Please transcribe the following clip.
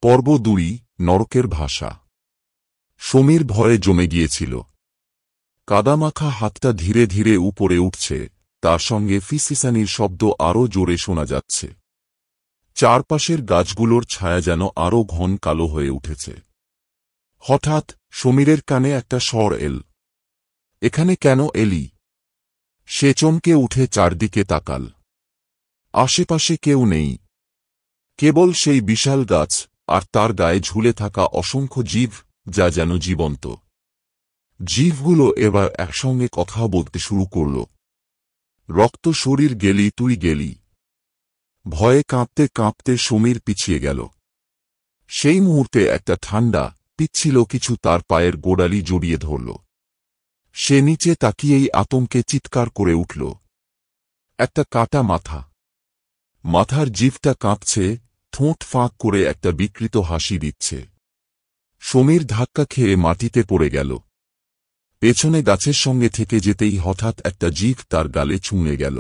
পর্ব 2 নরকের ভাষা। সমীর ভয়ে জমে গিয়েছিল। কাদামাখা হাতটা ধীরে ধীরে উপরে উঠছে, তার সঙ্গে ফিসফিসানির শব্দ আরও জোরে শোনা যাচ্ছে। চারপাশের গাছগুলোর ছায়া যেন আরও ঘন কালো হয়ে উঠেছে। হঠাৎ সমীরের কানে একটা স্বর এল। এখানে কেন এলি? সে চমকে উঠে চারদিকে তাকাল। আশেপাশে কেউ নেই, কেবল সেই বিশাল গাছ আর তার গায়ে ঝুলে থাকা অসংখ্য জীব, যা যেন জীবন্ত। জীবগুলো এবার একসঙ্গে কথা বলতে শুরু করল। রক্ত শরীর গেলি তুই গেলি। ভয়ে কাঁপতে কাঁপতে সমীর পিছিয়ে গেল। সেই মুহূর্তে একটা ঠান্ডা পিচ্ছিল কিছু তার পায়ের গোড়ালি জড়িয়ে ধরল। সে নিচে তাকিয়েই আতঙ্কে চিৎকার করে উঠল। একটা কাটা মাথা। মাথার জিভটা কাঁপছে, ঠোঁট ফাঁক করে একটা বিকৃত হাসি দিচ্ছে। সমীর ধাক্কা খেয়ে মাটিতে পড়ে গেল। পেছনে গাছের সঙ্গে থেকে যেতেই হঠাৎ একটা জিভ তার গালে ছুঁয়ে গেল।